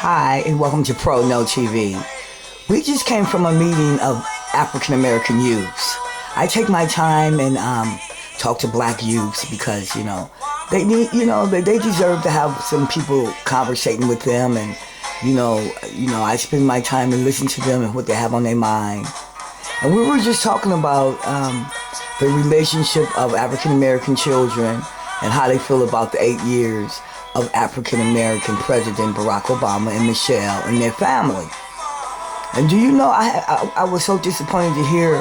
Hi, and welcome to Pro No TV. We just came from a meeting of African American youths. I take my time and talk to black youths because they need they deserve to have some people conversating with them, and I spend my time and listen to them and what they have on their mind. And we were just talking about the relationship of African American children and how they feel about the 8 years of African American President Barack Obama and Michelle and their family. And do you know, I was so disappointed to hear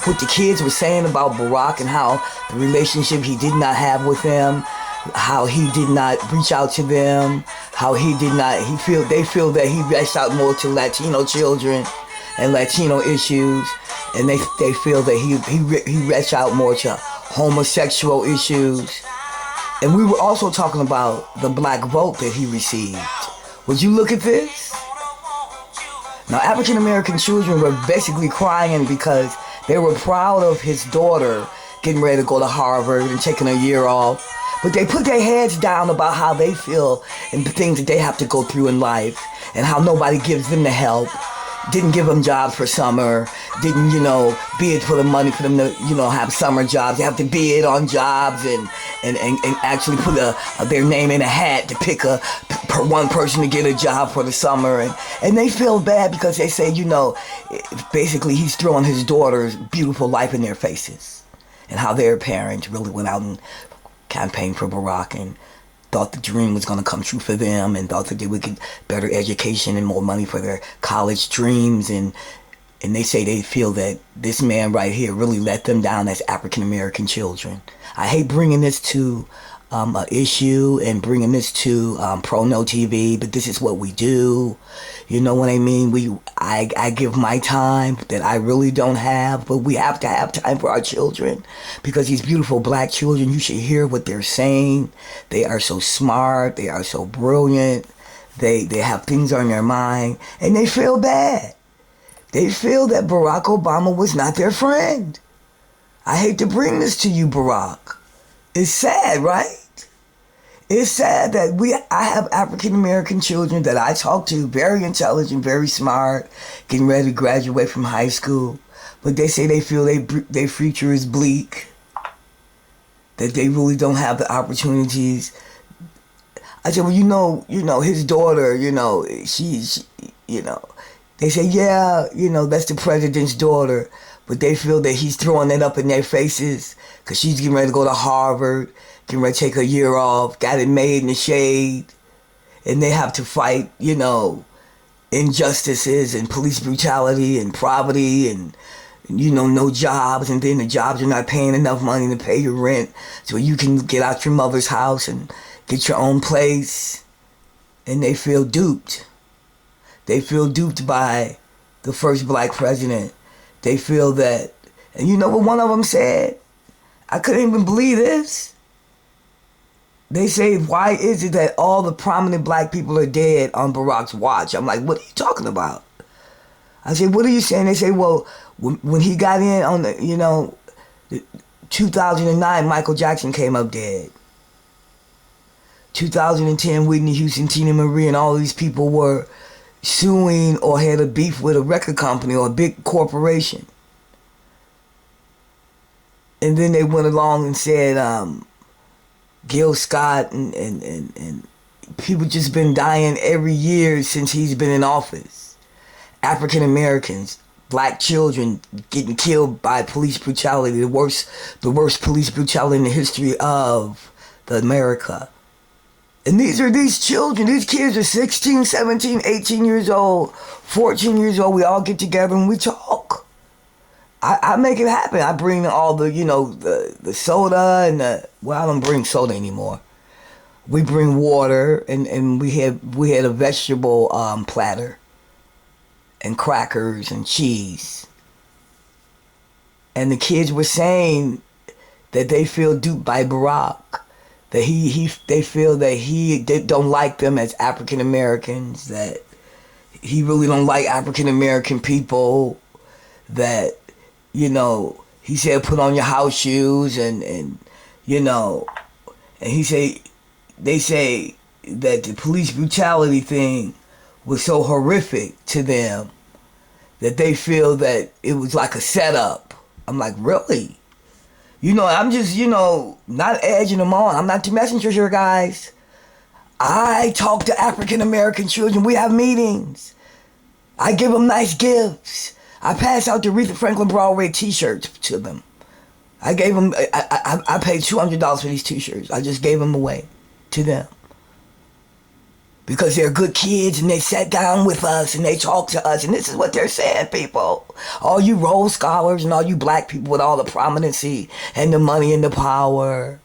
what the kids were saying about Barack and how the relationship he did not have with them, how he did not reach out to them, how they feel that he reached out more to Latino children and Latino issues, and they feel that he reached out more to homosexual issues. And we were also talking about the black vote that he received. Would you look at this? Now, African American children were basically crying because they were proud of his daughter getting ready to go to Harvard and taking a year off. But they put their heads down about how they feel and the things that they have to go through in life and how nobody gives them the help. Didn't give them jobs for summer, didn't, bid for the money for them to, have summer jobs. They have to bid on jobs and actually put their name in a hat to pick one person to get a job for the summer. And they feel bad because they say, basically he's throwing his daughter's beautiful life in their faces. And how their parents really went out and campaigned for Barack and thought the dream was going to come true for them and thought that they would get better education and more money for their college dreams. And they say they feel that this man right here really let them down as African American children. I hate bringing this to an issue and bringing this to Pro No TV, but this is what we do. You know what I mean? I give my time that I really don't have, but we have to have time for our children because these beautiful black children, you should hear what they're saying. They are so smart. They are so brilliant. They have things on their mind, and they feel bad. They feel that Barack Obama was not their friend. I hate to bring this to you, Barack. It's sad, right? It's sad that I have African American children that I talk to, very intelligent, very smart, getting ready to graduate from high school, but they say they feel their future is bleak, that they really don't have the opportunities. I said, well, his daughter, she's, they say, yeah, that's the president's daughter, but they feel that he's throwing it up in their faces because she's getting ready to go to Harvard, getting ready to take a year off, got it made in the shade, and they have to fight, injustices and police brutality and poverty and, no jobs, and then the jobs are not paying enough money to pay your rent so you can get out your mother's house and get your own place, and they feel duped. They feel duped by the first black president. They feel that, and you know what one of them said? I couldn't even believe this. They say, why is it that all the prominent black people are dead on Barack's watch? I'm like, what are you talking about? I said, what are you saying? They say, well, when he got in on the 2009, Michael Jackson came up dead. 2010, Whitney Houston, Tina Marie, and all these people were suing or had a beef with a record company or a big corporation. And then they went along and said, Gil Scott and people just been dying every year since he's been in office. African Americans, black children getting killed by police brutality, the worst police brutality in the history of America. And these children, these kids are 16, 17, 18 years old, 14 years old. We all get together and we talk. I make it happen. I bring all the, the soda and I don't bring soda anymore. We bring water and we had a vegetable platter and crackers and cheese. And the kids were saying that they feel duped by Barack. That they feel that they don't like them as African Americans, that he really don't like African American people, that, he said put on your house shoes and he say, they say that the police brutality thing was so horrific to them that they feel that it was like a setup. I'm like, really? I'm just, not edging them on. I'm not the messenger here, guys. I talk to African American children. We have meetings. I give them nice gifts. I pass out the Aretha Franklin Broadway t-shirts to them. I gave them, I paid $200 for these t-shirts. I just gave them away to them. Because they're good kids and they sat down with us and they talked to us. And this is what they're saying, people. All you Rhodes Scholars and all you black people with all the prominency and the money and the power.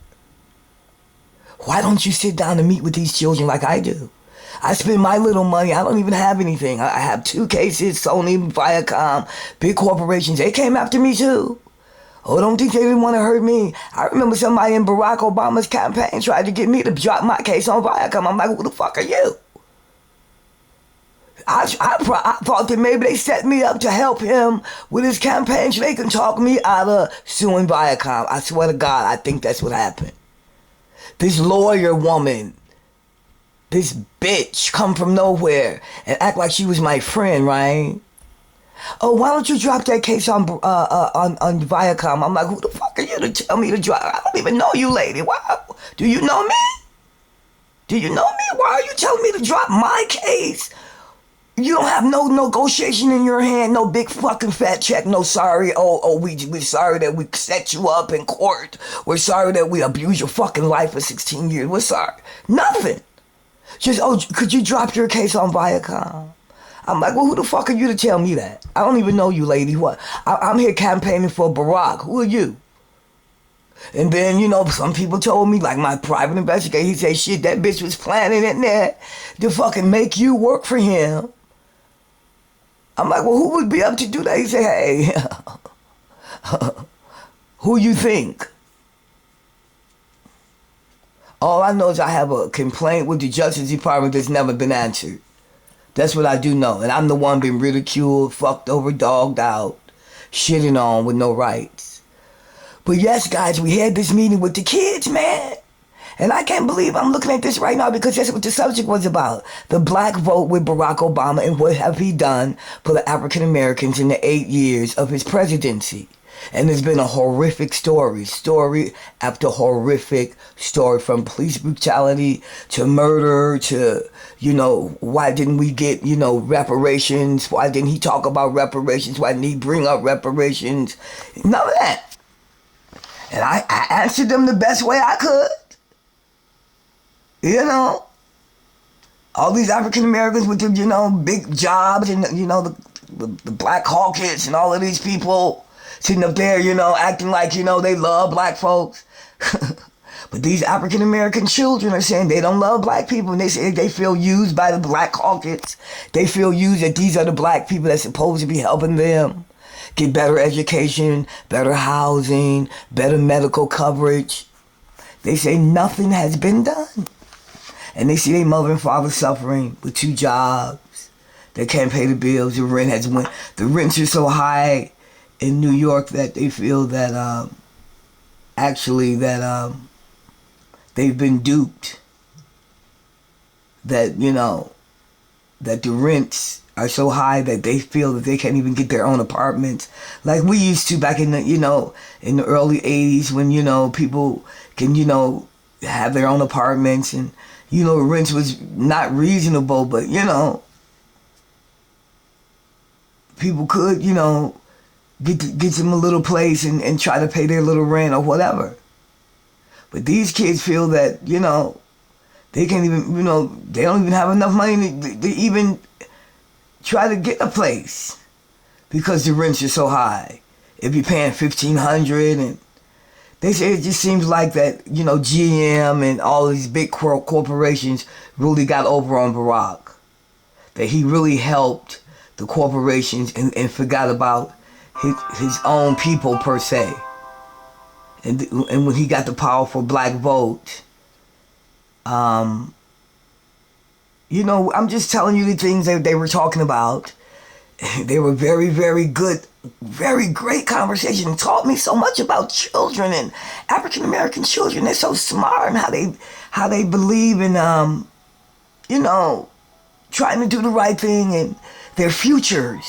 Why don't you sit down and meet with these children like I do? I spend my little money. I don't even have anything. I have 2 cases, Sony, Viacom, big corporations. They came after me too. Oh, don't think they didn't want to hurt me. I remember somebody in Barack Obama's campaign tried to get me to drop my case on Viacom. I'm like, who the fuck are you? I thought that maybe they set me up to help him with his campaign so they can talk me out of suing Viacom. I swear to God, I think that's what happened. This lawyer woman, this bitch, come from nowhere and act like she was my friend, right? Oh, why don't you drop that case on Viacom? I'm like, who the fuck are you to tell me to drop? I don't even know you, lady. Wow. Do you know me? Do you know me? Why are you telling me to drop my case? You don't have no negotiation in your hand, no big fucking fat check, no sorry. We're sorry that we set you up in court. We're sorry that we abused your fucking life for 16 years. We're sorry. Nothing. Just, could you drop your case on Viacom? I'm like, well, who the fuck are you to tell me that? I don't even know you, lady. What? I'm here campaigning for Barack. Who are you? And then, some people told me, like my private investigator, he said, shit, that bitch was planning it there to fucking make you work for him. I'm like, well, who would be up to do that? He said, hey, who you think? All I know is I have a complaint with the Justice Department that's never been answered. That's what I do know. And I'm the one being ridiculed, fucked over, dogged out, shitting on with no rights. But yes, guys, we had this meeting with the kids, man. And I can't believe I'm looking at this right now because that's what the subject was about. The black vote with Barack Obama and what have he done for the African Americans in the 8 years of his presidency. And there's been a horrific story after horrific story, from police brutality to murder to, why didn't we get, reparations? Why didn't he talk about reparations? Why didn't he bring up reparations? None of that. And I answered them the best way I could. All these African Americans with the, big jobs and, the Black Caucus and all of these people sitting up there, acting like, they love black folks. But these African American children are saying they don't love black people, and they say they feel used by the Black Caucus. They feel used that these are the black people that's supposed to be helping them get better education, better housing, better medical coverage. They say nothing has been done. And they see their mother and father suffering with 2 jobs. They can't pay the bills. The rent has went. The rents are so high in New York that they feel that they've been duped. That that the rents are so high that they feel that they can't even get their own apartments, like we used to back in the in the early 80s when people can have their own apartments, and rents was not reasonable, but people could get them a little place and try to pay their little rent or whatever. But these kids feel that they can't even they don't even have enough money to even try to get a place because the rents are so high. If you're paying $1,500, and they say it just seems like that GM and all these big corporations really got over on Barack. That he really helped the corporations and forgot about his own people per se. And when he got the powerful black vote, I'm just telling you the things that they were talking about. They were very, very good, very great conversation. It taught me so much about children and African American children. They're so smart and how they believe in you know, trying to do the right thing and their futures.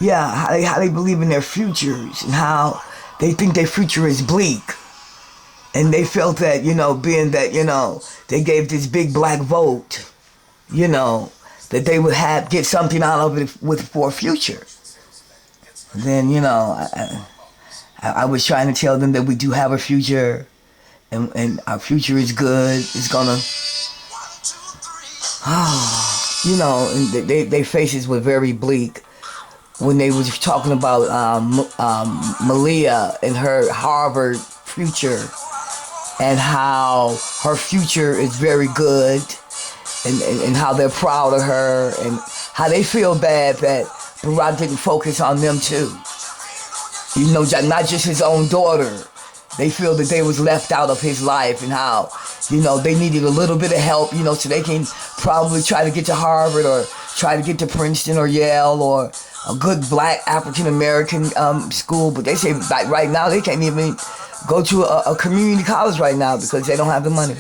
Yeah, how they believe in their futures and how they think their future is bleak. And they felt that, you know, being that, you know, they gave this big black vote, you know, that they would get something out of it for a future. Then, you know, I was trying to tell them that we do have a future, and our future is good. It's gonna, you know, and their faces were very bleak when they was talking about Malia and her Harvard future, and how her future is very good, and how they're proud of her, and how they feel bad that Barack didn't focus on them too. You know, not just his own daughter. They feel that they was left out of his life, and how, you know, they needed a little bit of help, you know, so they can probably try to get to Harvard or try to get to Princeton or Yale or a good black African American school. But they say like right now they can't even go to a community college right now because they don't have the money.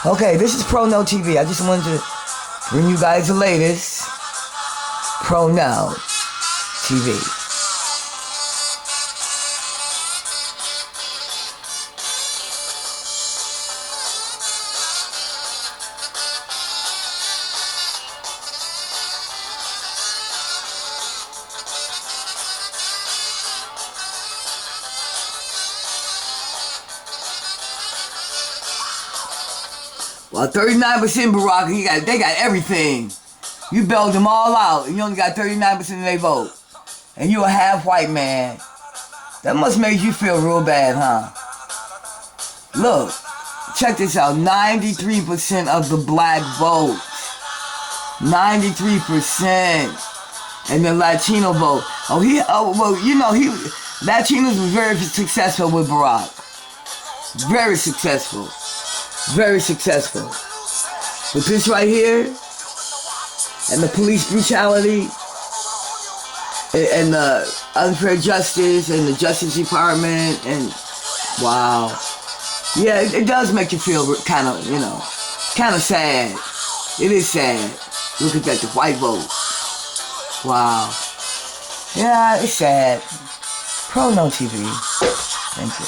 Okay, this is Pro Now TV. I just wanted to bring you guys the latest. Pro Now TV. Well, 39% Barack, they got everything. You bailed them all out, and you only got 39% of their vote. And you a half white man. That must make you feel real bad, huh? Look, check this out. 93% of the black vote. 93%. And the Latino vote. Latinos were very successful with Barack. Very successful. Very successful. But this right here, and the police brutality, and the unfair justice, and the Justice Department, and wow. Yeah, it does make you feel kind of, you know, kind of sad. It is sad. Look at that, the white vote. Wow. Yeah, it's sad. Pro Now TV. Thank you.